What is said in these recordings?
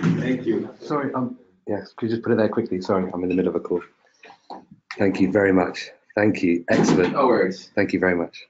Thank you. Sorry, yes, could you just put it there quickly? Sorry, I'm in the middle of a call. Thank you very much. Thank you. Excellent. No worries. Thank you very much.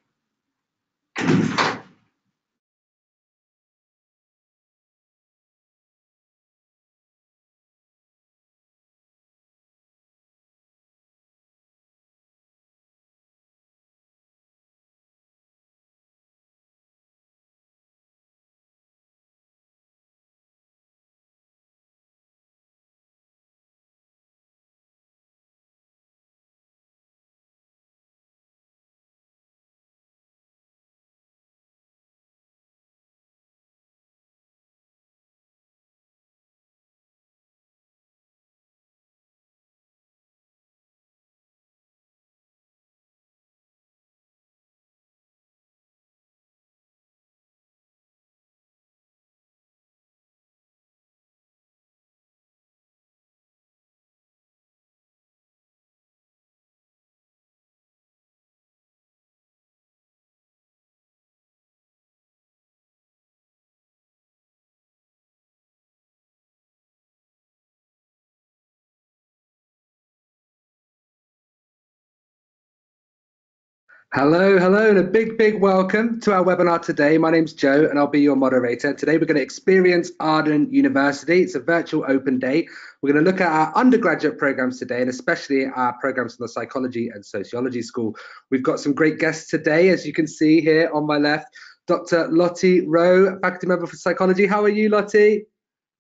Hello, hello, and a big welcome to our webinar today. My name's Joe, and I'll be your moderator. Today, we're going to experience Arden University. It's a virtual open day. We're going to look at our undergraduate programs today, and especially our programs from the Psychology and Sociology School. We've got some great guests today, as you can see here on my left. Dr. Lottie Rowe, faculty member for Psychology. How are you, Lottie?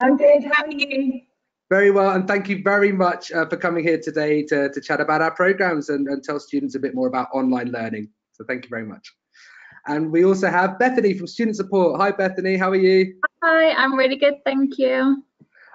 I'm good. How are you? Very well, and thank you very much for coming here today to chat about our programs and tell students a bit more about online learning. So thank you very much. And we also have Bethany from Student Support. Hi, Bethany, how are you? Hi, I'm really good, thank you.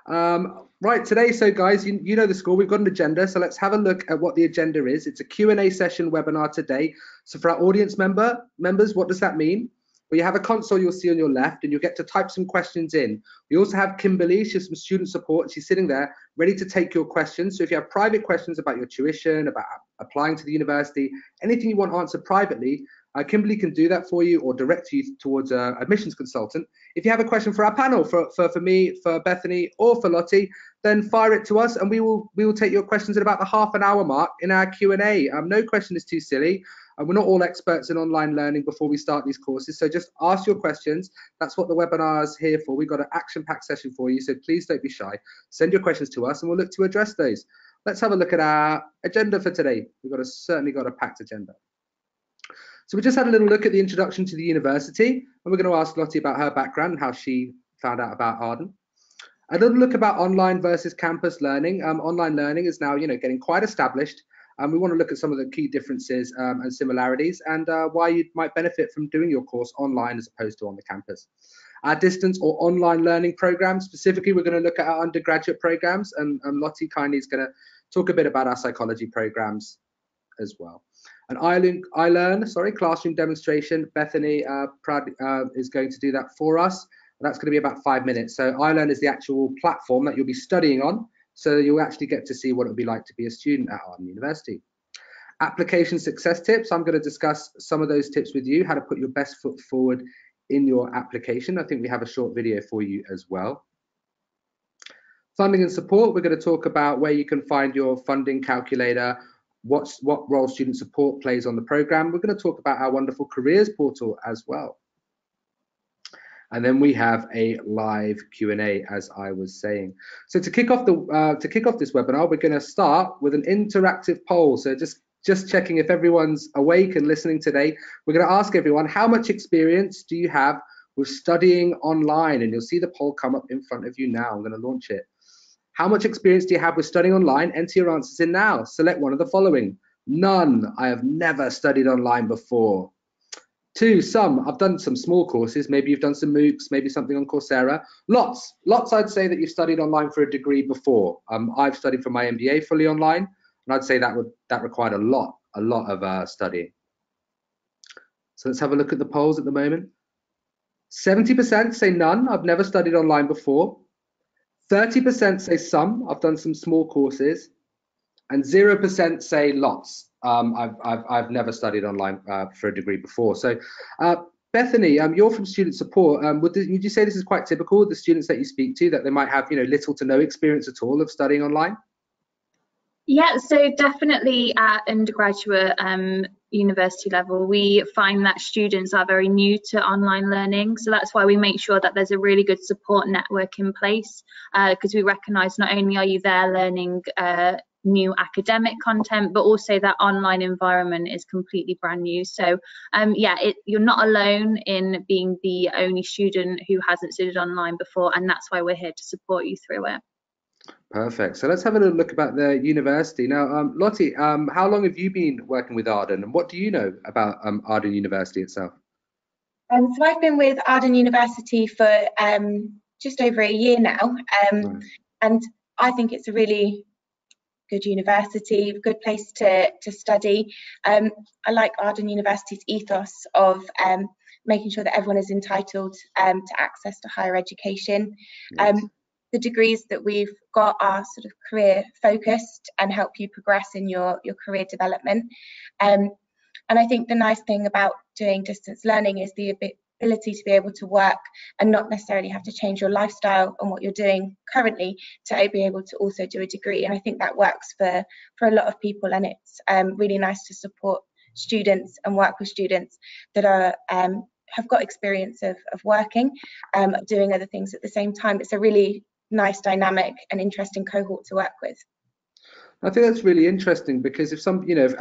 Right, today, so guys, you know the score. We've got an agenda, so let's have a look at what the agenda is. It's a Q&A session webinar today. So for our audience members, what does that mean? Well, you have a console you'll see on your left, and you'll get to type some questions in. We also have Kimberly, she's from Student Support. She's sitting there ready to take your questions. So if you have private questions about your tuition, about applying to the university, anything you want answered privately, Kimberly can do that for you or direct you towards an admissions consultant. If you have a question for our panel, for me, for Bethany, or for Lottie, then fire it to us, and we will take your questions at about the half-an-hour mark in our Q&A. No question is too silly. We're not all experts in online learning before we start these courses, so just ask your questions. That's what the webinar is here for. We've got an action-packed session for you, so please don't be shy. Send your questions to us, and we'll look to address those. Let's have a look at our agenda for today. We've certainly got a packed agenda. So we just had a little look at the introduction to the university, and we're going to ask Lottie about her background and how she found out about Arden. A little look about online versus campus learning. Online learning is now, getting quite established. And we want to look at some of the key differences and similarities and why you might benefit from doing your course online as opposed to on the campus. Our distance or online learning programs, specifically, we're going to look at our undergraduate programs, and Lottie kindly is going to talk a bit about our psychology programs as well. An iLearn, classroom demonstration. Bethany is going to do that for us. That's going to be about 5 minutes. So iLearn is the actual platform that you'll be studying on. So you'll actually get to see what it would be like to be a student at Arden University. Application success tips. I'm going to discuss some of those tips with you, how to put your best foot forward in your application. I think we have a short video for you as well. Funding and support. We're going to talk about where you can find your funding calculator, what role student support plays on the program. We're going to talk about our wonderful careers portal as well. And then we have a live Q&A, as I was saying. So to kick off this webinar, we're going to start with an interactive poll. So just checking if everyone's awake and listening today. We're going to ask everyone, how much experience do you have with studying online? And you'll see the poll come up in front of you now. I'm going to launch it. How much experience do you have with studying online? Enter your answers in now. Select one of the following. None. I have never studied online before. 2, some. I've done some small courses. Maybe you've done some MOOCs, maybe something on Coursera. Lots. I'd say that you've studied online for a degree before. I've studied for my MBA fully online, and I'd say that required a lot of studying. So let's have a look at the polls at the moment. 70% say none. I've never studied online before. 30% say some. I've done some small courses, and 0% say lots. I've never studied online for a degree before. So Bethany, you're from student support. Would you say this is quite typical with the students that you speak to, that they might have, little to no experience at all of studying online? Yeah, so definitely at undergraduate university level, we find that students are very new to online learning. So that's why we make sure that there's a really good support network in place, because we recognise not only are you there learning new academic content, but also that online environment is completely brand new. So yeah, you're not alone in being the only student who hasn't studied online before, and that's why we're here to support you through it. Perfect. So let's have a little look about the university. Now, Lottie, how long have you been working with Arden, and what do you know about Arden University itself? So I've been with Arden University for just over a year now, and I think it's a really good university, good place to study. I like Arden University's ethos of making sure that everyone is entitled to access to higher education. Yes. The degrees that we've got are sort of career focused and help you progress in your career development. And I think the nice thing about doing distance learning is the ability to be able to work and not necessarily have to change your lifestyle and what you're doing currently to be able to also do a degree. And I think that works for a lot of people, and it's really nice to support students and work with students that are have got experience of working, doing other things at the same time. It's a really nice, dynamic and interesting cohort to work with. I think that's really interesting, because if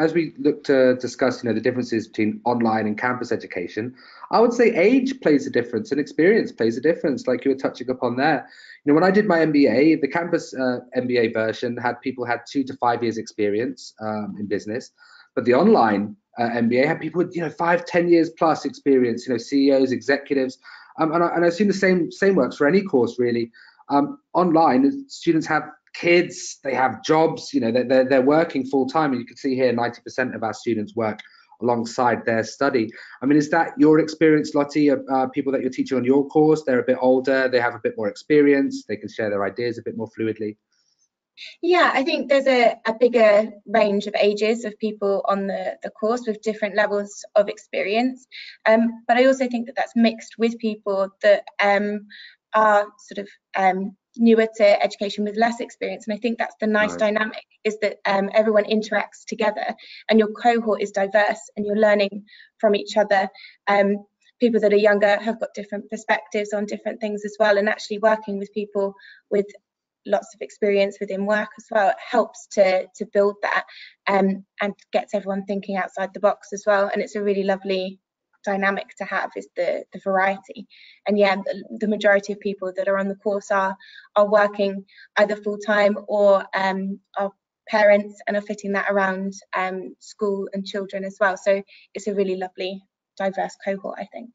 as we look to discuss, the differences between online and campus education, I would say age plays a difference and experience plays a difference, like you were touching upon there. When I did my MBA, the campus MBA version had 2 to 5 years experience in business, but the online MBA had people with 5-10 years plus experience, CEOs, executives, and I assume the same works for any course really. Online, students have kids, they have jobs, they're working full time, and you can see here 90% of our students work alongside their study. I mean, is that your experience, Lottie, of people that you're teaching on your course? They're a bit older, they have a bit more experience, they can share their ideas a bit more fluidly? Yeah, I think there's a bigger range of ages of people on the course with different levels of experience, but I also think that that's mixed with people that are sort of newer to education with less experience. And I think that's the nice dynamic, is that everyone interacts together and your cohort is diverse and you're learning from each other. People that are younger have got different perspectives on different things as well, and actually working with people with lots of experience within work as well, it helps to build that and gets everyone thinking outside the box as well. And it's a really lovely dynamic to have, is the variety. And yeah, the majority of people that are on the course are working either full-time or are parents and are fitting that around school and children as well. So it's a really lovely diverse cohort, I think.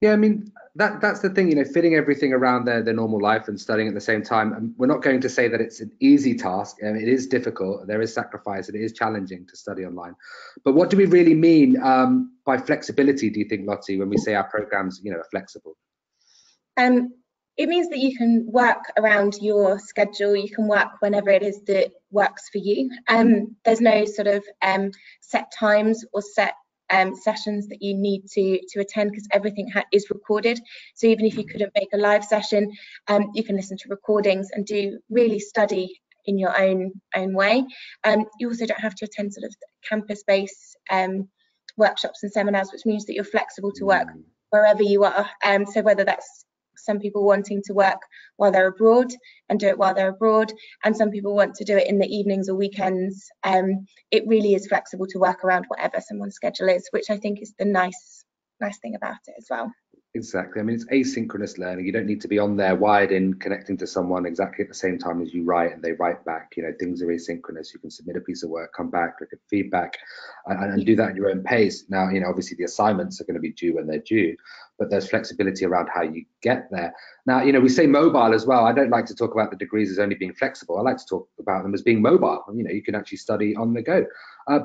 Yeah, I mean, that's the thing, fitting everything around their normal life and studying at the same time. And we're not going to say that it's an easy task. It is difficult. There is sacrifice. It is challenging to study online. But what do we really mean by flexibility, do you think, Lottie, when we say our programs, are flexible? It means that you can work around your schedule. You can work whenever it is that works for you. There's no sort of set times or set sessions that you need to attend, because everything is recorded. So even if you couldn't make a live session, you can listen to recordings and really study in your own way. You also don't have to attend sort of campus-based workshops and seminars, which means that you're flexible to work wherever you are. So whether that's some people wanting to work while they're abroad and do it while they're abroad, and some people want to do it in the evenings or weekends. It really is flexible to work around whatever someone's schedule is, which I think is the nice thing about it as well. Exactly. I mean, it's asynchronous learning. You don't need to be on there wired in, connecting to someone exactly at the same time as you write and they write back. Things are asynchronous. You can submit a piece of work, come back, look at feedback, and do that at your own pace. Now, obviously the assignments are going to be due when they're due, but there's flexibility around how you get there. Now, we say mobile as well. I don't like to talk about the degrees as only being flexible. I like to talk about them as being mobile. You can actually study on the go.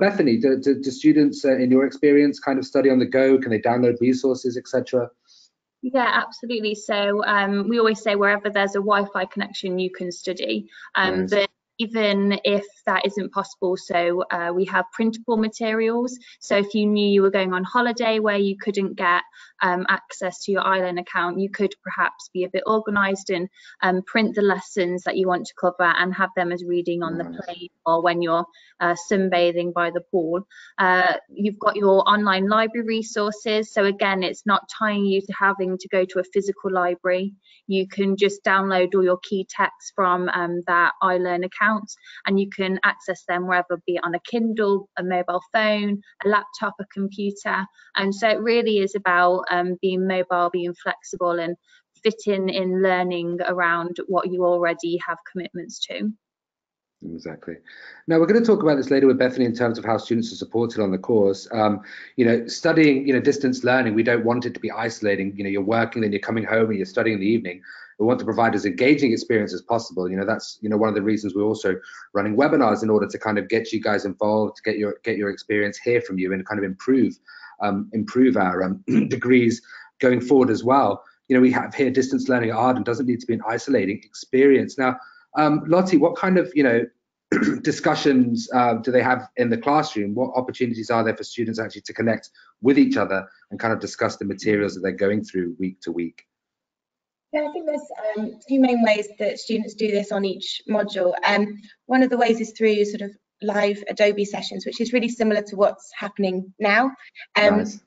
Bethany, do students, in your experience, kind of study on the go? Can they download resources, etc.? Yeah, absolutely. So we always say wherever there's a Wi-Fi connection, you can study. Nice. The even if that isn't possible. So we have printable materials. So if you knew you were going on holiday where you couldn't get access to your iLearn account, you could perhaps be a bit organised and print the lessons that you want to cover and have them as reading on the plane or when you're sunbathing by the pool. You've got your online library resources. So again, it's not tying you to having to go to a physical library. You can just download all your key texts from that iLearn account, and you can access them wherever, be it on a Kindle, a mobile phone, a laptop, a computer. And so it really is about being mobile, being flexible, and fitting in learning around what you already have commitments to. Exactly. Now we're going to talk about this later with Bethany in terms of how students are supported on the course. Studying, distance learning, we don't want it to be isolating. You're working, then you're coming home and you're studying in the evening. We want to provide as engaging experience as possible. That's one of the reasons we're also running webinars, in order to kind of get you guys involved, get your experience, hear from you, and kind of improve our degrees going forward as well. We have here distance learning at Arden doesn't need to be an isolating experience. Now, Lottie, what kind of discussions do they have in the classroom? What opportunities are there for students actually to connect with each other and kind of discuss the materials that they're going through week to week? Yeah, I think there's two main ways that students do this on each module. One of the ways is through sort of live Adobe sessions, which is really similar to what's happening now. Nice.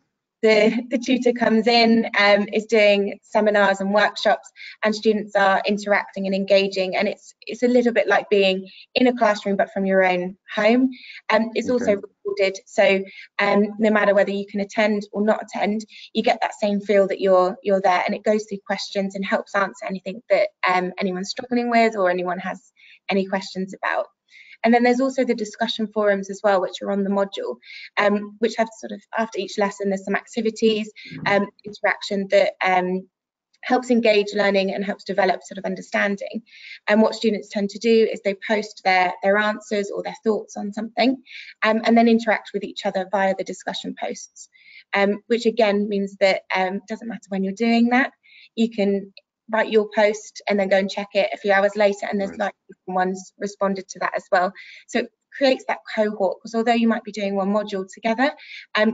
The tutor comes in, is doing seminars and workshops, and students are interacting and engaging, and it's a little bit like being in a classroom but from your own home. It's also recorded, so no matter whether you can attend or not attend, you get that same feel that you're there, and it goes through questions and helps answer anything that anyone's struggling with or anyone has any questions about. And then there's also the discussion forums as well, which are on the module, which have sort of, after each lesson, there's some activities, interaction that helps engage learning and helps develop sort of understanding. And what students tend to do is they post their answers or their thoughts on something, and then interact with each other via the discussion posts, which again means that it doesn't matter when you're doing that. You can write your post and then go and check it a few hours later, and there's like someone's responded to that as well. So it creates that cohort, because although you might be doing one module together,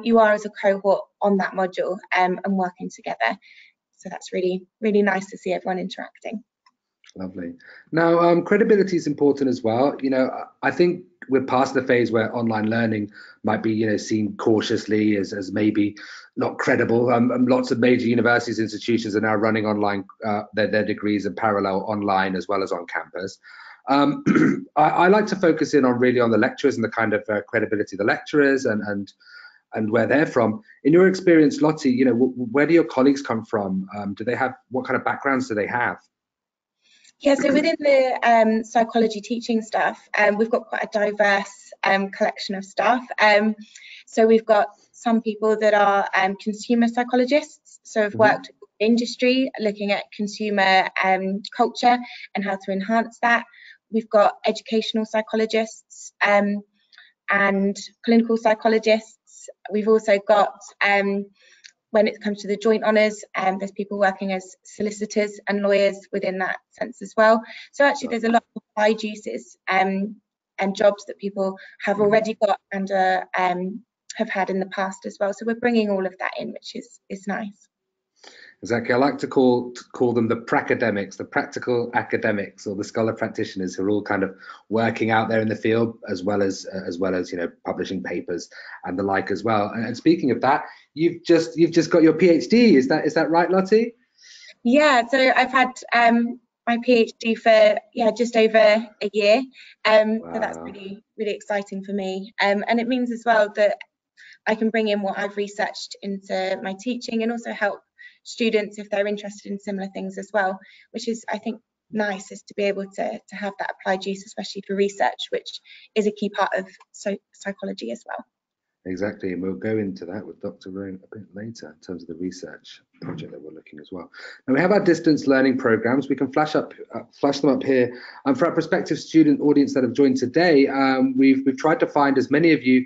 you are as a cohort on that module and working together. So that's really, really nice to see everyone interacting. Lovely. Now, credibility is important as well. I think we're past the phase where online learning might be, seen cautiously as maybe not credible. Lots of major universities, institutions are now running online their degrees in parallel online as well as on campus. I like to focus in on the lecturers and the kind of credibility of the lecturers and where they're from. In your experience, Lottie, where do your colleagues come from? What kind of backgrounds do they have? Yeah, so within the psychology teaching staff, we've got quite a diverse collection of staff. So we've got some people that are consumer psychologists, so have worked in industry looking at consumer culture and how to enhance that. We've got educational psychologists and clinical psychologists. We've also got, when it comes to the joint honours, there's people working as solicitors and lawyers within that sense as well. So actually there's a lot of applied uses and jobs that people have already got and have had in the past as well. So we're bringing all of that in, which is nice. Exactly. I like to call them the pracademics, the practical academics, or the scholar practitioners, who are all kind of working out there in the field, as well as publishing papers and the like as well. And speaking of that, you've just got your PhD. Is that right, Lottie? Yeah. So I've had my PhD for just over a year. Wow. So that's really, really exciting for me. And it means as well that I can bring in what I've researched into my teaching and also help students if they're interested in similar things as well, which is, I think, nice, is to be able to have that applied use, especially for research, which is a key part of psychology as well. Exactly, and we'll go into that with Dr. Rowe a bit later in terms of the research project that we're looking as well. Now we have our distance learning programs. We can flash them up here. For our prospective student audience that have joined today, we've tried to find as many of you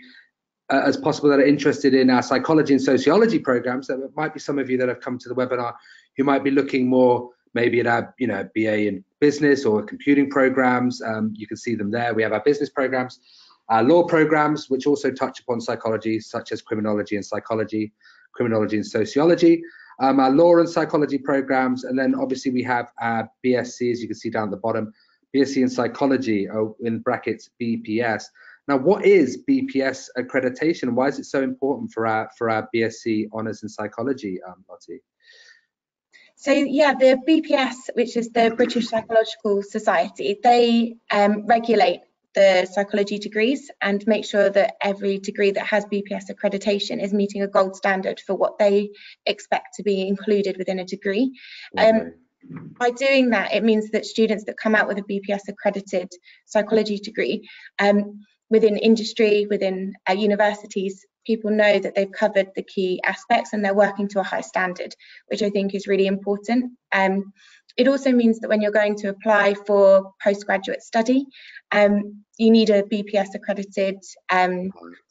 as possible that are interested in our psychology and sociology programs. There might be some of you that have come to the webinar who might be looking more maybe in our, BA in business or computing programs. You can see them there. We have our business programs, our law programs, which also touch upon psychology, such as criminology and psychology, criminology and sociology. Our law and psychology programs, and then obviously we have our BSc, as you can see down at the bottom, BSc in psychology, in brackets BPS. Now, what is BPS accreditation? Why is it so important for our BSc honours in psychology, Lottie? So yeah, the BPS, which is the British Psychological Society, they regulate the psychology degrees and make sure that every degree that has BPS accreditation is meeting a gold standard for what they expect to be included within a degree. By doing that, it means that students that come out with a BPS accredited psychology degree, within industry, within universities, people know that they've covered the key aspects and they're working to a high standard, which I think is really important. It also means that when you're going to apply for postgraduate study, you need a BPS accredited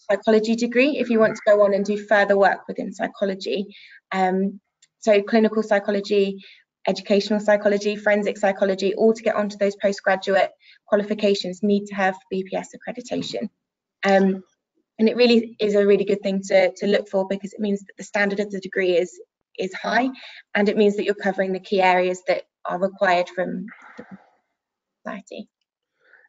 psychology degree if you want to go on and do further work within psychology. So clinical psychology, educational psychology, forensic psychology, all to get onto those postgraduate qualifications need to have BPS accreditation. And it really is a really good thing to look for, because it means that the standard of the degree is high, and it means that you're covering the key areas that are required from the society.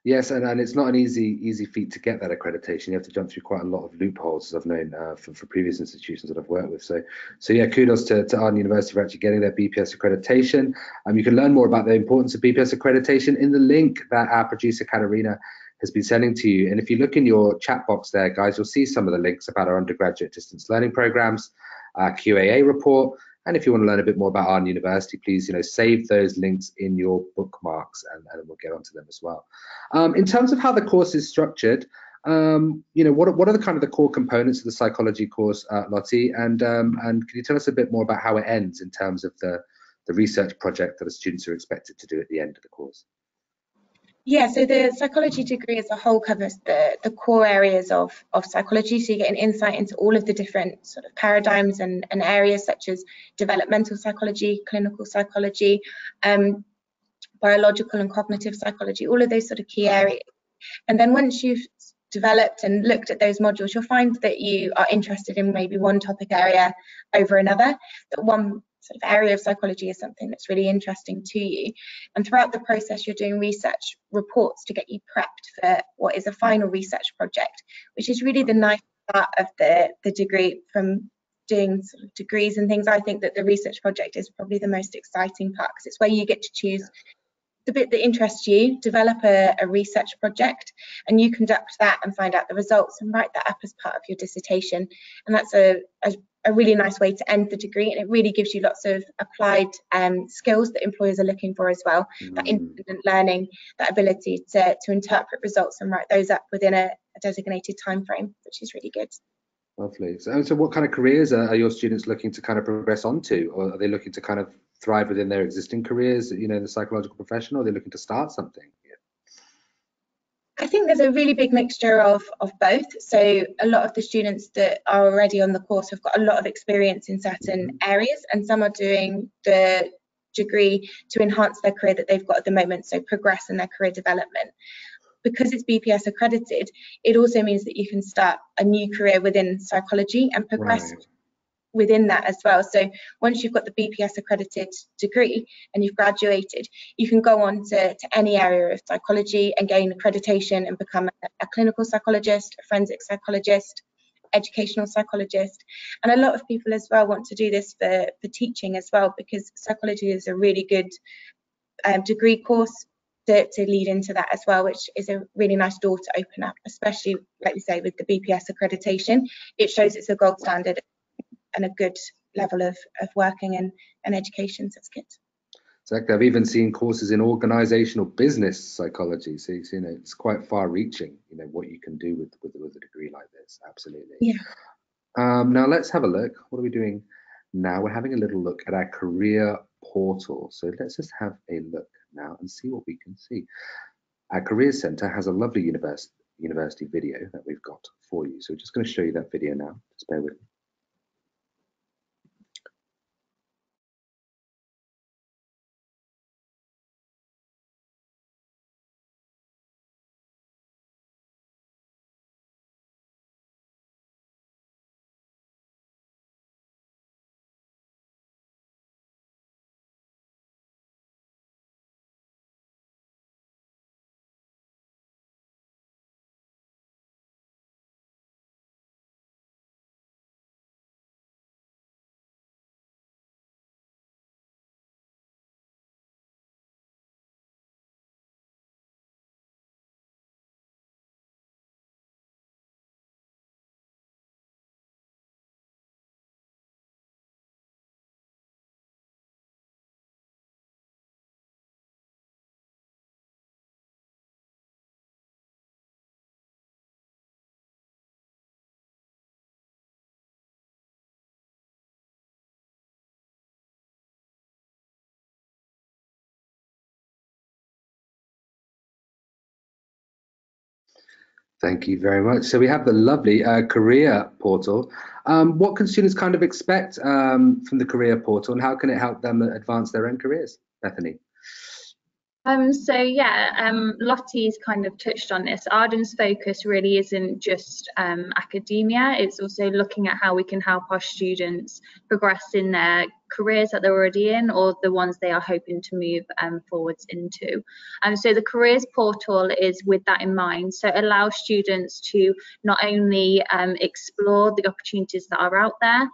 Yes, and it's not an easy feat to get that accreditation. You have to jump through quite a lot of loopholes, as I've known for previous institutions that I've worked with. So yeah, kudos to Arden University for actually getting their BPS accreditation. You can learn more about the importance of BPS accreditation in the link that our producer Katarina has been sending to you. And if you look in your chat box there, guys, you'll see some of the links about our undergraduate distance learning programs, our QAA report. And if you want to learn a bit more about Arden University, please, save those links in your bookmarks, and we'll get onto them as well. In terms of how the course is structured, what are the kind of the core components of the psychology course, Lottie? And can you tell us a bit more about how it ends in terms of the research project that the students are expected to do at the end of the course? Yeah, so the psychology degree as a whole covers the core areas of psychology. So you get an insight into all of the different sort of paradigms and areas, such as developmental psychology, clinical psychology, biological and cognitive psychology, all of those sort of key areas. And then once you've developed and looked at those modules, you'll find that you are interested in maybe one topic area over another, that one sort of area of psychology is something that's really interesting to you. And throughout the process, you're doing research reports to get you prepped for what is a final research project, which is really the nice part of the degree. From doing sort of degrees and things, I think that the research project is probably the most exciting part, because it's where you get to choose the bit that interests you, develop a research project, and you conduct that and find out the results and write that up as part of your dissertation. And that's a really nice way to end the degree, and it really gives you lots of applied skills that employers are looking for as well. That independent learning, that ability to interpret results and write those up within a designated time frame, which is really good. Lovely. So what kind of careers are your students looking to kind of progress onto, or are they looking to kind of thrive within their existing careers, in the psychological profession, or are they looking to start something? I think there's a really big mixture of both. So a lot of the students that are already on the course have got a lot of experience in certain areas, and some are doing the degree to enhance their career that they've got at the moment, so progress in their career development. Because it's BPS accredited, it also means that you can start a new career within psychology and progress within that as well. So once you've got the BPS accredited degree and you've graduated, you can go on to any area of psychology and gain accreditation and become a clinical psychologist, a forensic psychologist, educational psychologist. And a lot of people as well want to do this for teaching as well, because psychology is a really good degree course to lead into that as well, which is a really nice door to open up, especially, like you say, with the BPS accreditation. It shows it's a gold standard and a good level of working and education, so it's good. Exactly. I've even seen courses in organizational business psychology, so it's quite far reaching, what you can do with a degree like this. Absolutely. Yeah. Now let's have a look. What are we doing now? We're having a little look at our career portal. So let's just have a look now and see what we can see. Our Careers Centre has a lovely university video that we've got for you. So we're just going to show you that video now. Just bear with me. Thank you very much. So we have the lovely career portal. What can students kind of expect from the career portal, and how can it help them advance their own careers? Bethany. Lottie's kind of touched on this. Arden's focus really isn't just academia, it's also looking at how we can help our students progress in their careers that they're already in, or the ones they are hoping to move forwards into. So the careers portal is with that in mind, so it allows students to not only explore the opportunities that are out there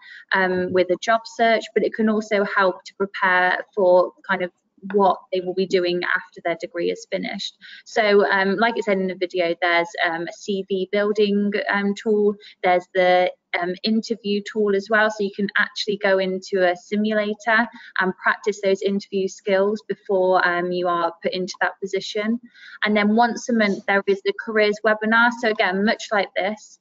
with a job search, but it can also help to prepare for kind of what they will be doing after their degree is finished. So like it said in the video, there's a CV building tool, there's the interview tool as well, so you can actually go into a simulator and practice those interview skills before you are put into that position. And then once a month there is the careers webinar. So again, much like this,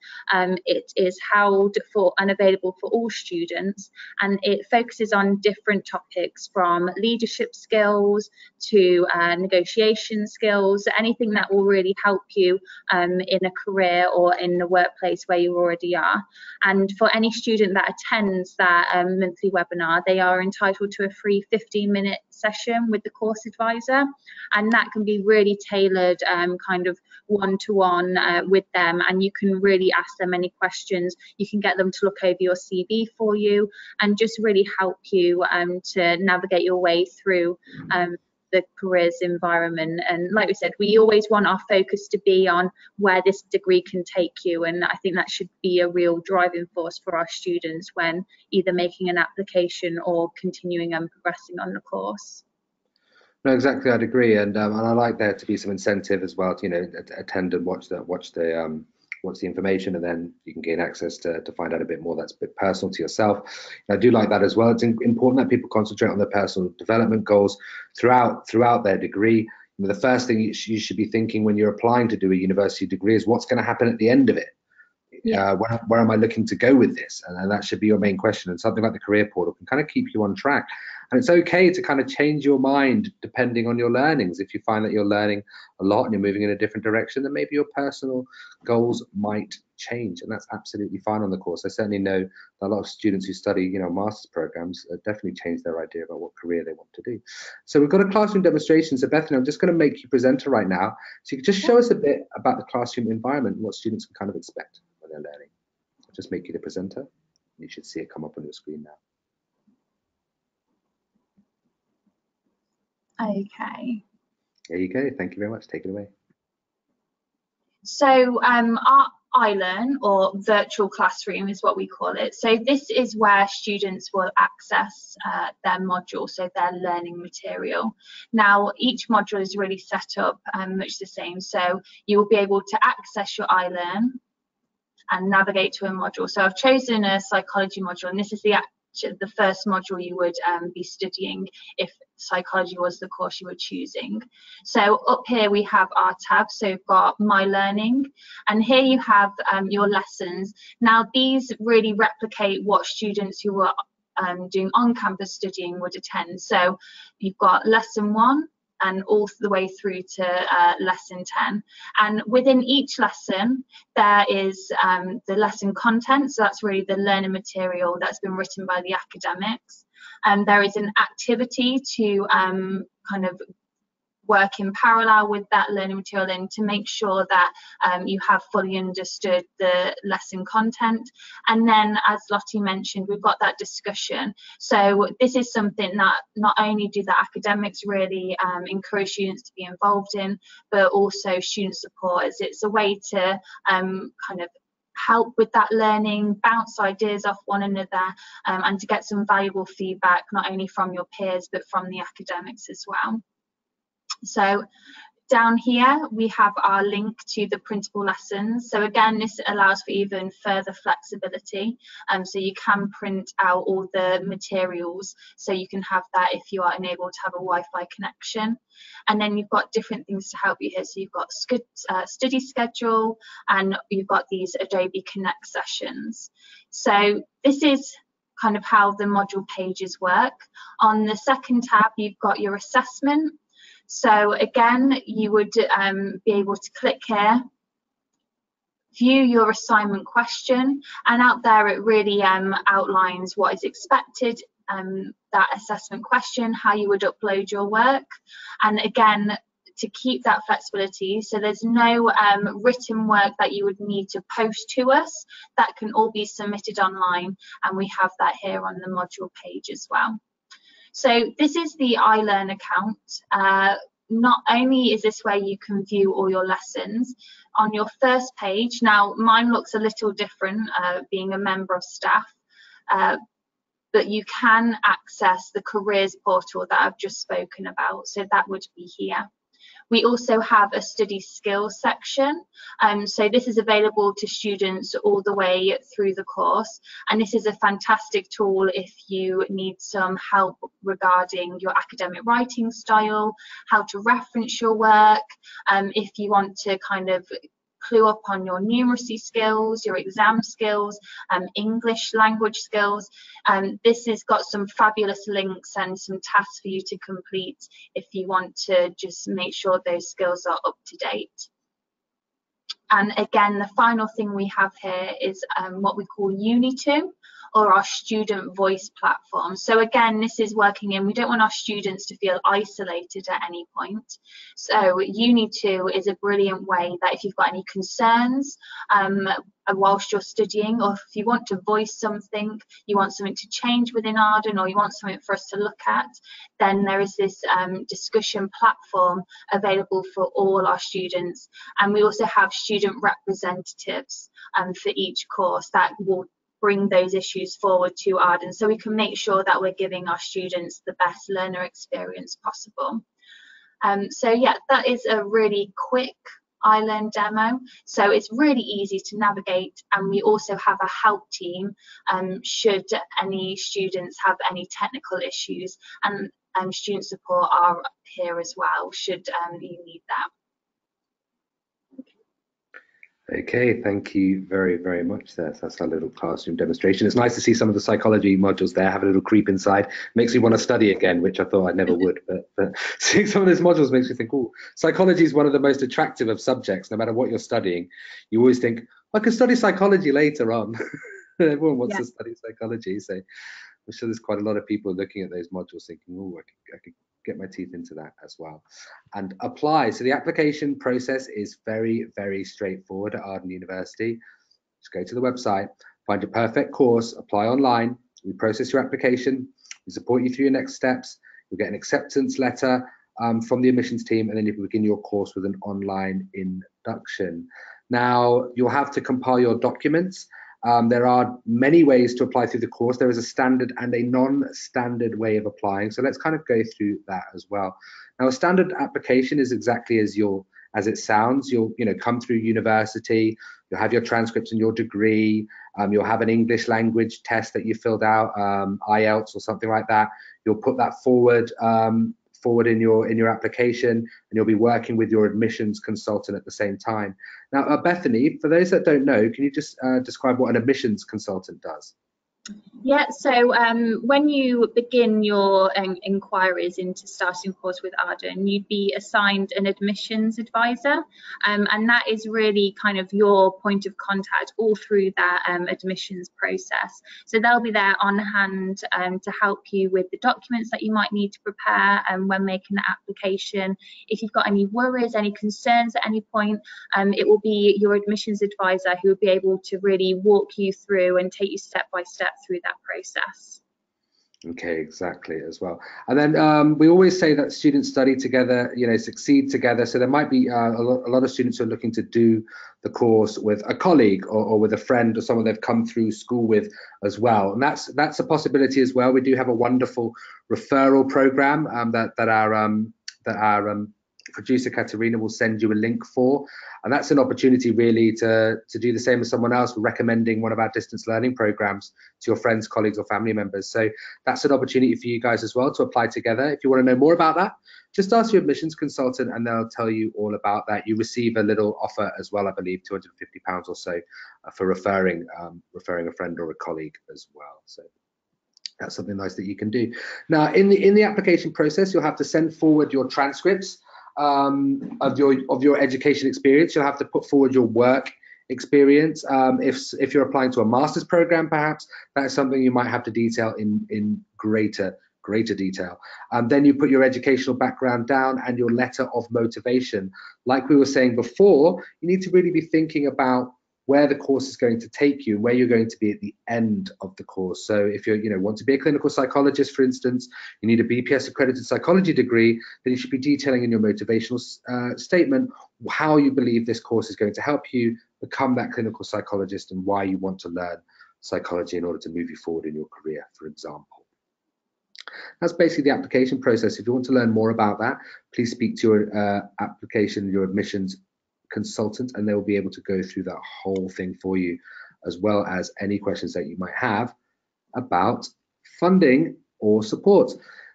it is held for and available for all students, and it focuses on different topics from leadership skills to negotiation skills, anything that will really help you in a career or in the workplace where you already are. And for any student that attends that monthly webinar, they are entitled to a free 15-minute session with the course advisor, and that can be really tailored kind of one-to-one with them, and you can really ask them any questions. You can get them to look over your CV for you and just really help you to navigate your way through the careers environment. And like we said, we always want our focus to be on where this degree can take you, and I think that should be a real driving force for our students when either making an application or continuing and progressing on the course. No, exactly, I'd agree, and I like there to be some incentive as well to, you know, attend and watch the information, and then you can gain access to find out a bit more that's a bit personal to yourself. And I do like that as well. It's important that people concentrate on their personal development goals throughout their degree. You know, the first thing you should be thinking when you're applying to do a university degree is what's going to happen at the end of it. Yeah. Where am I looking to go with this? And that should be your main question. And something like the career portal can kind of keep you on track. And it's okay to kind of change your mind depending on your learnings. If you find that you're learning a lot and you're moving in a different direction, then maybe your personal goals might change, and that's absolutely fine on the course. I certainly know that a lot of students who study, you know, master's programs definitely change their idea about what career they want to do. So we've got a classroom demonstration. So Bethany, I'm just going to make you presenter right now. So you can just show us a bit about the classroom environment and what students can kind of expect when they're learning. I'll just make you the presenter. You should see it come up on your screen now. Okay. There you go. Thank you very much. Take it away. So our iLearn, or virtual classroom, is what we call it. So this is where students will access their module, so their learning material. Now, each module is really set up much the same. So you will be able to access your iLearn and navigate to a module. So I've chosen a psychology module, and this is the first module you would be studying if psychology was the course you were choosing. So up here we have our tabs. So we've got My Learning, and here you have your lessons. Now these really replicate what students who were doing on-campus studying would attend. So you've got lesson 1 and all the way through to lesson 10. And within each lesson, there is the lesson content. So that's really the learning material that's been written by the academics. And there is an activity to kind of work in parallel with that learning material and to make sure that you have fully understood the lesson content. And then, as Lottie mentioned, we've got that discussion. So this is something that not only do the academics really encourage students to be involved in, but also student supporters. It's a way to kind of help with that learning, bounce ideas off one another, and to get some valuable feedback, not only from your peers, but from the academics as well. So down here we have our link to the printable lessons. So again, this allows for even further flexibility. So you can print out all the materials, so you can have that if you are unable to have a Wi-Fi connection. And then you've got different things to help you here. So you've got study schedule, and you've got these Adobe Connect sessions. So this is kind of how the module pages work. On the second tab, you've got your assessment. So again, you would be able to click here view your assignment question, and out there it really outlines what is expected, that assessment question, how you would upload your work, and again, to keep that flexibility, so there's no written work that you would need to post to us. That can all be submitted online, and we have that here on the module page as well. So this is the iLearn account. Not only is this where you can view all your lessons, on your first page, now mine looks a little different being a member of staff, but you can access the careers portal that I've just spoken about, so that would be here. We also have a study skills section, so this is available to students all the way through the course, and this is a fantastic tool if you need some help regarding your academic writing style, how to reference your work, if you want to kind of clue up on your numeracy skills, your exam skills, English language skills. This has got some fabulous links and some tasks for you to complete if you want to just make sure those skills are up to date. And again, the final thing we have here is what we call Uni2, or our student voice platform. So again, this is working in, we don't want our students to feel isolated at any point. So Uni2 is a brilliant way that if you've got any concerns whilst you're studying, or if you want to voice something, you want something to change within Arden, or you want something for us to look at, then there is this discussion platform available for all our students. And we also have student representatives for each course that will bring those issues forward to Arden, so we can make sure that we're giving our students the best learner experience possible. So yeah, that is a really quick iLearn demo. So it's really easy to navigate, and we also have a help team should any students have any technical issues, and student support are here as well should you need that. Okay, thank you very, very much there. So that's our little classroom demonstration. It's nice to see some of the psychology modules there, have a little creep inside. Makes me want to study again, which I thought I never would. But seeing some of those modules makes me think, oh, psychology is one of the most attractive of subjects, no matter what you're studying. You always think, I could study psychology later on. Everyone wants to study psychology. So I'm sure there's quite a lot of people looking at those modules thinking, oh, I could get my teeth into that as well. And apply. So the application process is very, very straightforward at Arden University. Just go to the website, find your perfect course, apply online. We process your application. We support you through your next steps. You'll get an acceptance letter from the admissions team, and then you can begin your course with an online induction. Now, you'll have to compile your documents. There are many ways to apply through the course. There is a standard and a non-standard way of applying. So let's kind of go through that as well. Now, a standard application is exactly as it sounds. You'll come through university. You'll have your transcripts and your degree. You'll have an English language test that you filled out, IELTS or something like that. You'll put that forward in your application, and you'll be working with your admissions consultant at the same time. Now, Bethany, for those that don't know, can you just describe what an admissions consultant does? Yeah, so when you begin your inquiries into starting a course with Arden, you'd be assigned an admissions advisor, and that is really kind of your point of contact all through that admissions process. So they'll be there on hand to help you with the documents that you might need to prepare when making the application. If you've got any worries, any concerns at any point, it will be your admissions advisor who will be able to really walk you through and take you step by step through that process. Okay, exactly as well. And then we always say that students study together, succeed together. So there might be a lot of students who are looking to do the course with a colleague or with a friend or someone they've come through school with as well. And that's a possibility as well. We do have a wonderful referral program that our producer Katerina will send you a link for, and that's an opportunity really to do the same as someone else, recommending one of our distance learning programs to your friends, colleagues or family members. So that's an opportunity for you guys as well to apply together. If you want to know more about that, just ask your admissions consultant and they'll tell you all about that. You receive a little offer as well, I believe £250 or so for referring a friend or a colleague as well. So that's something nice that you can do. Now in the application process, you'll have to send forward your transcripts of your education experience. You'll have to put forward your work experience. If you're applying to a master's program, perhaps that's something you might have to detail in greater detail. Then you put your educational background down and your letter of motivation. Like we were saying before, you need to really be thinking about where the course is going to take you, where you're going to be at the end of the course. So if you want to be a clinical psychologist, for instance, you need a BPS accredited psychology degree, then you should be detailing in your motivational statement how you believe this course is going to help you become that clinical psychologist and why you want to learn psychology in order to move you forward in your career, for example. That's basically the application process. If you want to learn more about that, please speak to your your admissions consultant, and they will be able to go through that whole thing for you, as well as any questions that you might have about funding or support.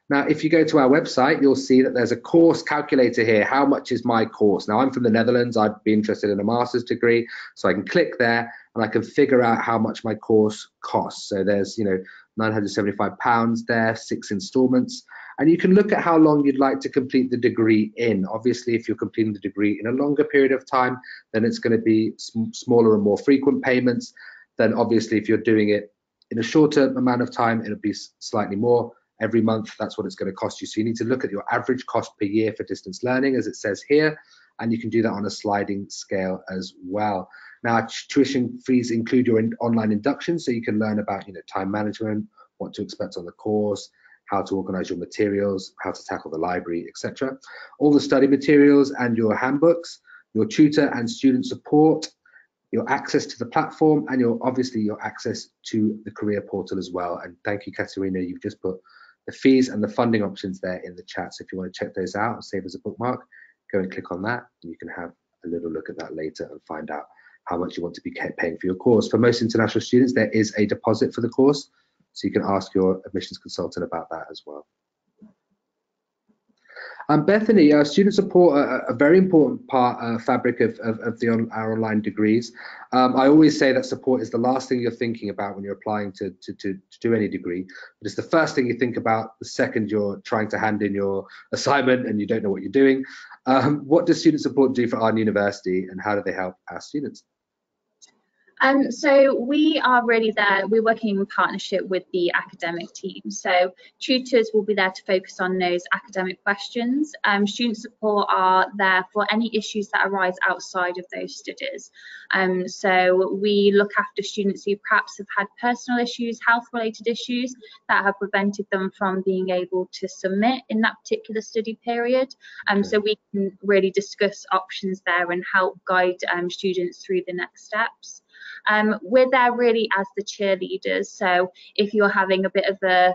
Now, if you go to our website, you'll see that there's a course calculator here. How much is my course? Now, I'm from the Netherlands. I'd be interested in a master's degree, so I can click there and I can figure out how much my course costs. So there's, £975 there, 6 installments. And you can look at how long you'd like to complete the degree in. Obviously, if you're completing the degree in a longer period of time, then it's going to be smaller and more frequent payments. Then obviously, if you're doing it in a shorter amount of time, it'll be slightly more every month. That's what it's going to cost you. So you need to look at your average cost per year for distance learning, as it says here, and you can do that on a sliding scale as well. Now, tuition fees include your online induction, so you can learn about time management, what to expect on the course, how to organize your materials, how to tackle the library, etc. All the study materials and your handbooks, your tutor and student support, your access to the platform, and obviously your access to the career portal as well. And thank you, Katerina, you've just put the fees and the funding options there in the chat. So if you want to check those out and save as a bookmark, go and click on that, and you can have a little look at that later and find out how much you want to be paying for your course. For most international students, there is a deposit for the course, so you can ask your admissions consultant about that as well. Bethany, student support, a very important fabric of our online degrees. I always say that support is the last thing you're thinking about when you're applying to do any degree, but it's the first thing you think about the second you're trying to hand in your assignment and you don't know what you're doing. What does student support do for Arden University, and how do they help our students? So we are really there, we're working in partnership with the academic team. So tutors will be there to focus on those academic questions. Student support are there for any issues that arise outside of those studies. So we look after students who perhaps have had personal issues, health-related issues that have prevented them from being able to submit in that particular study period. So we can really discuss options there and help guide students through the next steps. We're there really as the cheerleaders, so if you're having a bit of a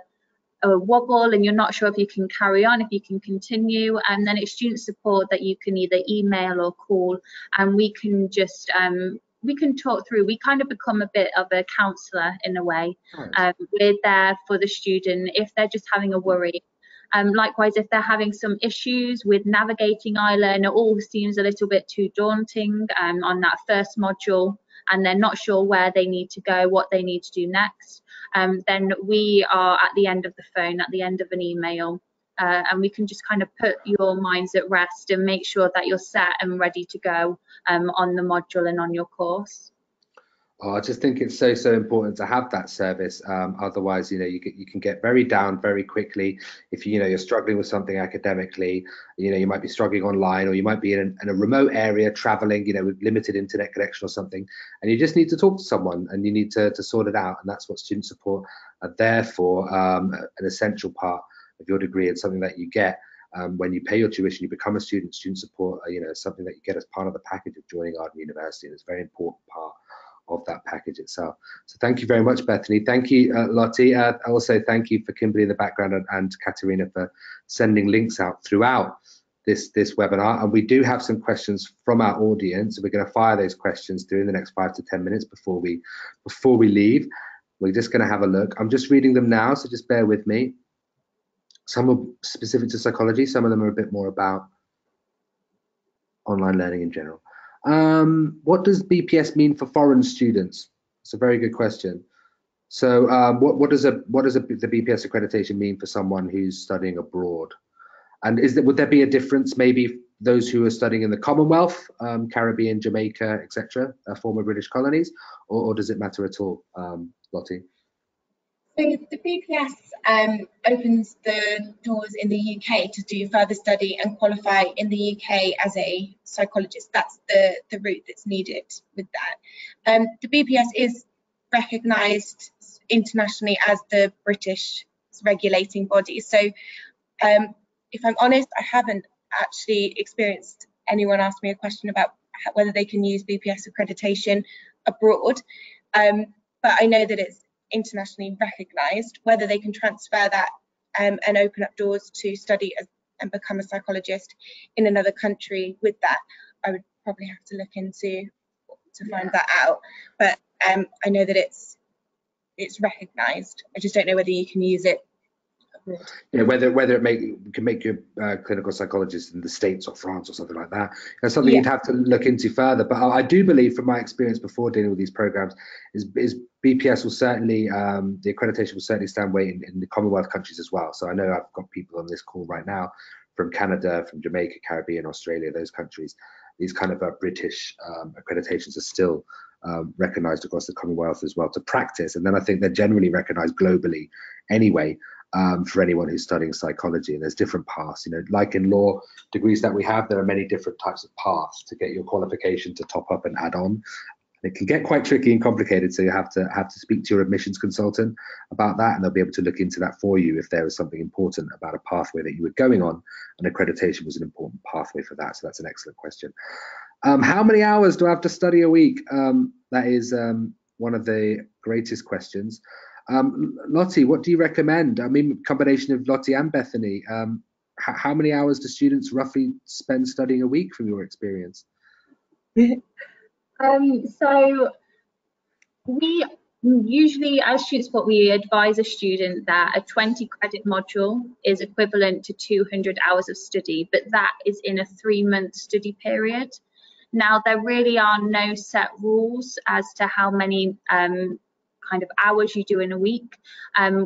wobble and you're not sure if you can carry on, if you can continue, and then it's student support that you can either email or call, and we can just we can talk through. We kind of become a bit of a counsellor in a way. We're there for the student if they're just having a worry. Likewise, if they're having some issues with navigating iLearn, it all seems a little bit too daunting on that first module, and they're not sure where they need to go, what they need to do next, then we are at the end of the phone, at the end of an email, and we can just kind of put your minds at rest and make sure that you're set and ready to go on the module and on your course. Oh, I just think it's so important to have that service. Otherwise, you can get very down very quickly if you're struggling with something academically. You might be struggling online, or you might be in a remote area traveling, with limited internet connection or something, and you just need to talk to someone and you need to sort it out. And that's what student support are there for, an essential part of your degree, and something that you get when you pay your tuition. You become a student. Student support, something that you get as part of the package of joining Arden University, and it's a very important part of that package itself. So thank you very much, Bethany. Thank you, Lottie. Also thank you for Kimberly in the background, and Katerina for sending links out throughout this webinar. And we do have some questions from our audience. We're going to fire those questions through in the next 5 to 10 minutes before we leave. We're just going to have a look. I'm just reading them now, so just bear with me. Some are specific to psychology, some of them are a bit more about online learning in general. What does BPS mean for foreign students? It's a very good question. So what does the BPS accreditation mean for someone who's studying abroad? And would there be a difference maybe those who are studying in the Commonwealth, Caribbean, Jamaica, etc., former British colonies, or does it matter at all, Lottie? So the BPS opens the doors in the UK to do further study and qualify in the UK as a psychologist. That's the route that's needed with that. The BPS is recognised internationally as the British regulating body. So if I'm honest, I haven't actually experienced anyone ask me a question about whether they can use BPS accreditation abroad, but I know that it's internationally recognised. Whether they can transfer that and open up doors to study and become a psychologist in another country with that, I would probably have to look into to find that out. But I know that it's recognised. I just don't know whether you can use it abroad. Yeah, whether it can make you a clinical psychologist in the States or France or something like that. That's something you'd have to look into further. But I do believe, from my experience before dealing with these programs, is BPS will certainly, the accreditation will certainly stand weight in the Commonwealth countries as well. So I know I've got people on this call right now from Canada, from Jamaica, Caribbean, Australia, those countries. These kind of British accreditations are still recognised across the Commonwealth as well to practice. And then I think they're generally recognised globally anyway. For anyone who's studying psychology, and there's different paths, like in law degrees that we have, there are many different types of paths to get your qualification to top up and add on. It can get quite tricky and complicated, so you have to speak to your admissions consultant about that, and they'll be able to look into that for you if there is something important about a pathway that you were going on, and accreditation was an important pathway for that. So that's an excellent question. How many hours do I have to study a week? That is one of the greatest questions. Lottie, what do you recommend? I mean, combination of Lottie and Bethany. How many hours do students roughly spend studying a week from your experience? So we usually, as students, what we advise a student that a 20 credit module is equivalent to 200 hours of study, but that is in a 3-month study period. Now, there really are no set rules as to how many kind of hours you do in a week.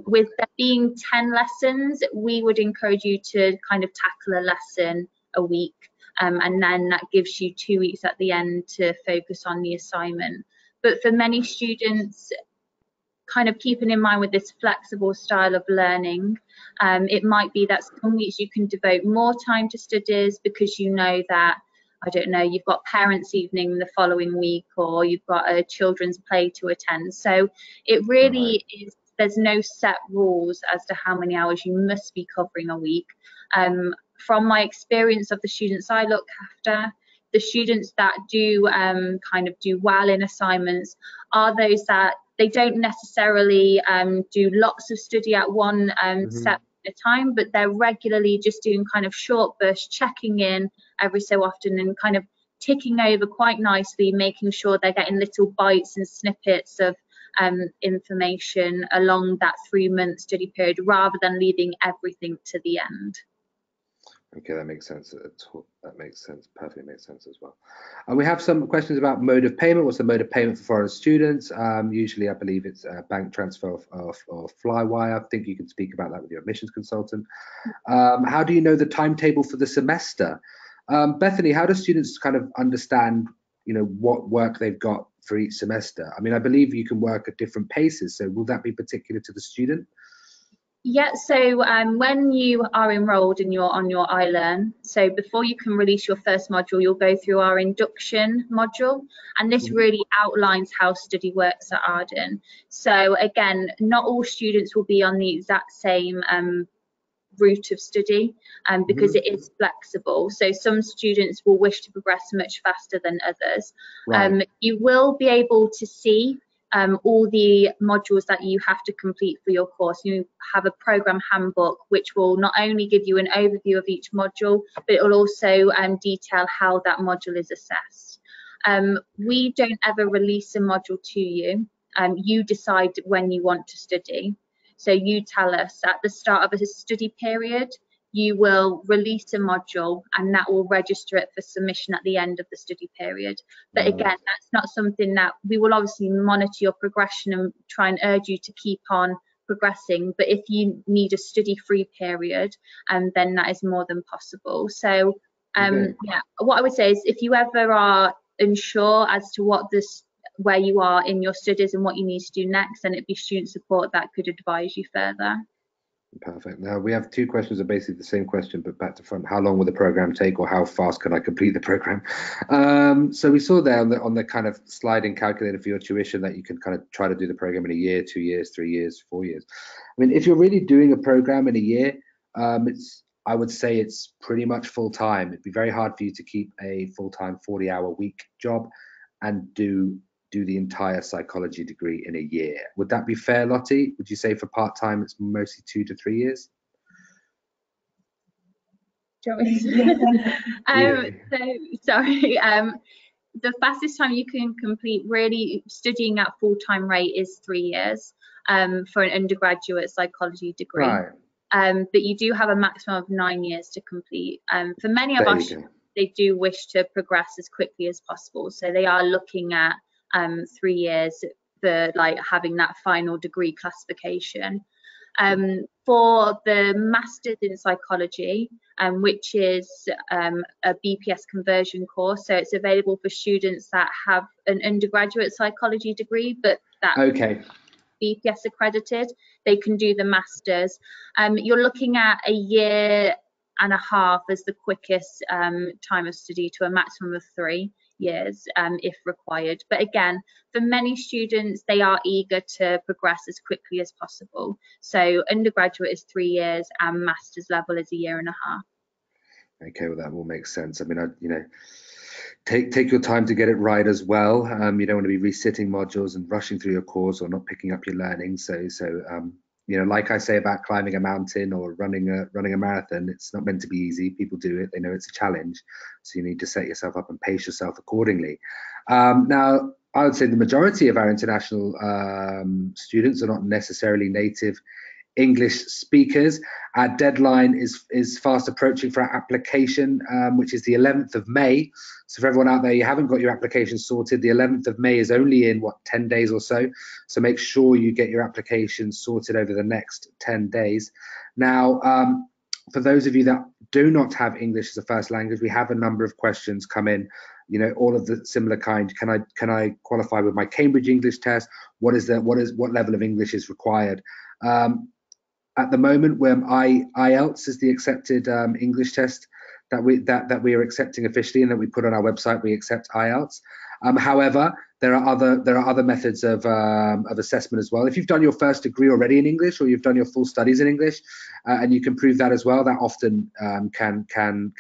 With there being 10 lessons, we would encourage you to kind of tackle a lesson a week, and then that gives you 2 weeks at the end to focus on the assignment. But for many students, kind of keeping in mind with this flexible style of learning, it might be that some weeks you can devote more time to studies because you know that, I don't know, you've got parents' evening the following week, or you've got a children's play to attend. So it really is, there's no set rules as to how many hours you must be covering a week. From my experience of the students I look after, the students that do kind of do well in assignments are those that they don't necessarily do lots of study at one set at a time, but they're regularly just doing kind of short bursts, checking in every so often and kind of ticking over quite nicely, making sure they're getting little bites and snippets of information along that 3-month study period rather than leaving everything to the end. Okay, that makes sense. That makes sense. Perfectly makes sense as well. And we have some questions about mode of payment. What's the mode of payment for foreign students? Usually, I believe it's bank transfer or Flywire. I think you can speak about that with your admissions consultant. How do you know the timetable for the semester? Bethany, how do students kind of understand, what work they've got for each semester? I mean, I believe you can work at different paces. So will that be particular to the student? Yeah, so when you are enrolled and you're on your iLearn, so before you can release your first module, you'll go through our induction module, and this really outlines how study works at Arden. So again, not all students will be on the exact same route of study because it is flexible. So some students will wish to progress much faster than others. You will be able to see all the modules that you have to complete for your course. You have a program handbook which will not only give you an overview of each module, but it will also detail how that module is assessed. We don't ever release a module to you. You decide when you want to study. So you tell us at the start of a study period, you will release a module and that will register it for submission at the end of the study period. But again, that's not something that we will obviously monitor your progression and try and urge you to keep on progressing. But if you need a study free period, then that is more than possible. So Okay. Yeah, what I would say is if you ever are unsure as to where you are in your studies and what you need to do next, then it'd be student support that could advise you further. Perfect. Now we have two questions that are basically the same question, but back to front. How long will the program take, or how fast can I complete the program? So we saw there on the kind of sliding calculator for your tuition that you can kind of try to do the program in a year, 2 years, 3 years, 4 years. I mean, if you're really doing a program in a year, I would say it's pretty much full time. It'd be very hard for you to keep a full-time 40-hour week job and do the entire psychology degree in a year. Would that be fair, Lottie? Would you say for part-time it's mostly 2 to 3 years? Do you want me to sorry. The fastest time you can complete really studying at full-time rate is 3 years for an undergraduate psychology degree. Right. But you do have a maximum of 9 years to complete. For many of us, they do wish to progress as quickly as possible, so they are looking at 3 years for like having that final degree classification. For the Masters in Psychology, which is a BPS conversion course, so it's available for students that have an undergraduate psychology degree, but that BPS accredited, they can do the Masters. You're looking at a year and a half as the quickest time of study to a maximum of 3 years if required. But again, for many students, they are eager to progress as quickly as possible. So undergraduate is 3 years and master's level is a year and a half. Okay, well that all makes sense. I mean, take your time to get it right as well. You don't want to be resitting modules and rushing through your course or not picking up your learning. So like I say about climbing a mountain or running a marathon, it's not meant to be easy. People do it, they know it's a challenge, so you need to set yourself up and pace yourself accordingly. Now I would say the majority of our international students are not necessarily native English speakers. Our deadline is fast approaching for our application, which is the 11th of May. So for everyone out there, you haven't got your application sorted, the 11th of May is only in 10 days or so. So make sure you get your application sorted over the next 10 days. Now, for those of you that do not have English as a first language, we have a number of questions come in, all of the similar kind. Can I qualify with my Cambridge English test? What level of English is required? At the moment, where IELTS is the accepted English test that we are accepting officially, and that we put on our website. We accept IELTS. However, there are other methods of assessment as well. If you've done your first degree already in English, or you've done your full studies in English, and you can prove that as well, that often can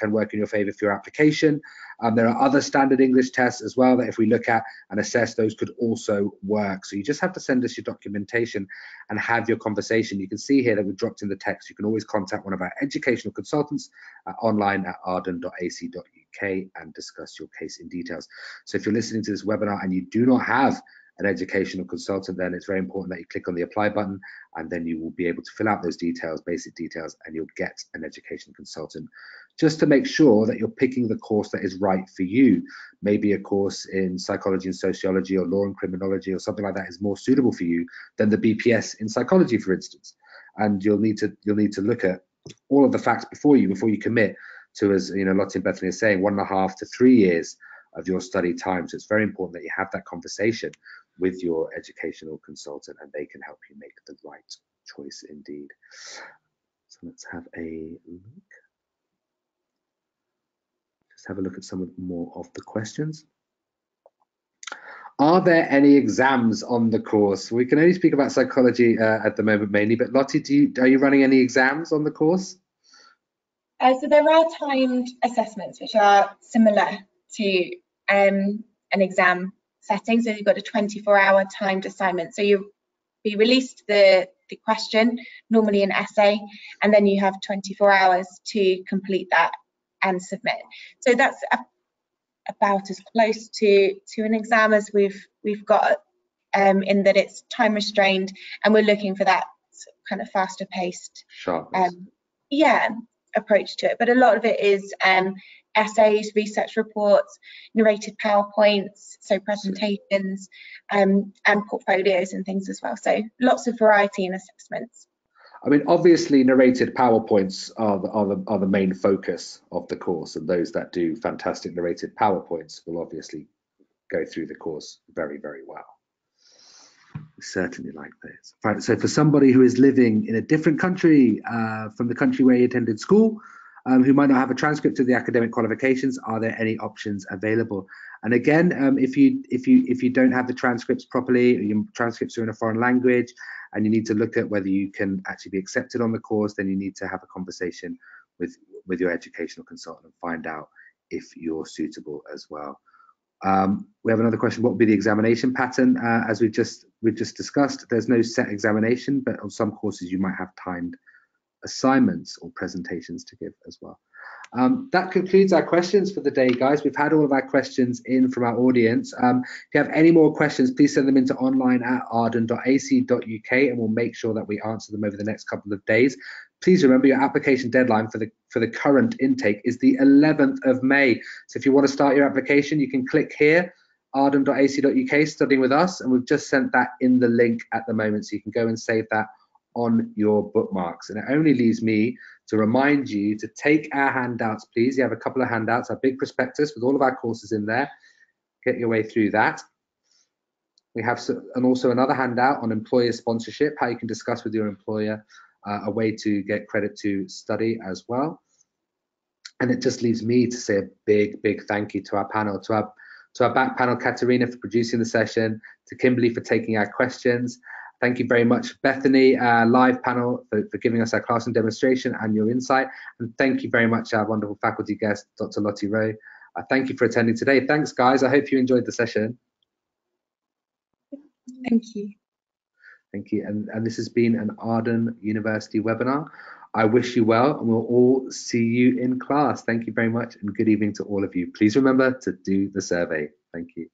work in your favour for your application. There are other standard English tests as well that if we look at and assess, those could also work. So you just have to send us your documentation and have your conversation. You can see here that we've dropped in the text. You can always contact one of our educational consultants online at arden.ac.uk and discuss your case in details. So if you're listening to this webinar and you do not have an educational consultant, then it's very important that you click on the apply button, and then you will be able to fill out those details, basic details, and you'll get an education consultant, just to make sure that you're picking the course that is right for you. Maybe a course in psychology and sociology or law and criminology or something like that is more suitable for you than the BPS in psychology, for instance. And you'll need to look at all of the facts before you commit to, as Lottie and Bethany are saying, 1.5 to 3 years of your study time. So it's very important that you have that conversation with your educational consultant, and they can help you make the right choice indeed. So let's have a look. Just have a look at some more of the questions. Are there any exams on the course? We can only speak about psychology at the moment mainly, but Lottie, are you running any exams on the course? So there are timed assessments which are similar to an exam setting. So you've got a 24-hour timed assignment. So you'll be released the question, normally an essay, and then you have 24 hours to complete that and submit. So that's about as close to an exam as we've got, in that it's time restrained, and we're looking for that kind of faster paced approach to it. But a lot of it is essays, research reports, narrated PowerPoints, so presentations, and portfolios and things as well. So lots of variety in assessments. I mean, obviously, narrated PowerPoints are the main focus of the course, and those that do fantastic narrated PowerPoints will obviously go through the course very, very well. We certainly like this. Right, so for somebody who is living in a different country from the country where you attended school, who might not have a transcript of the academic qualifications, are there any options available? And again, if you don't have the transcripts properly, or your transcripts are in a foreign language, and you need to look at whether you can actually be accepted on the course, then you need to have a conversation with your educational consultant and find out if you're suitable as well. We have another question. What would be the examination pattern? As we've just discussed, there's no set examination, but on some courses you might have timed assignments or presentations to give as well. That concludes our questions for the day, guys. We've had all of our questions in from our audience. If you have any more questions, please send them into online@arden.ac.uk, and we'll make sure that we answer them over the next couple of days. Please remember your application deadline for the current intake is the 11th of May. So if you want to start your application, you can click here, arden.ac.uk, studying with us, and we've just sent that in the link at the moment, so you can go and save that on your bookmarks. And it only leaves me to remind you to take our handouts, please. You have a couple of handouts, our big prospectus with all of our courses in there. Get your way through that. We have also another handout on employer sponsorship, how you can discuss with your employer a way to get credit to study as well. And it just leaves me to say a big thank you to our panel, to our back panel, Katerina, for producing the session, to Kimberly for taking our questions. Thank you very much, Bethany, live panel, for giving us our classroom demonstration and your insight. And thank you very much, our wonderful faculty guest, Dr. Lottie Rowe. Thank you for attending today. Thanks, guys. I hope you enjoyed the session. Thank you. Thank you. And this has been an Arden University webinar. I wish you well, and we'll all see you in class. Thank you very much, and good evening to all of you. Please remember to do the survey. Thank you.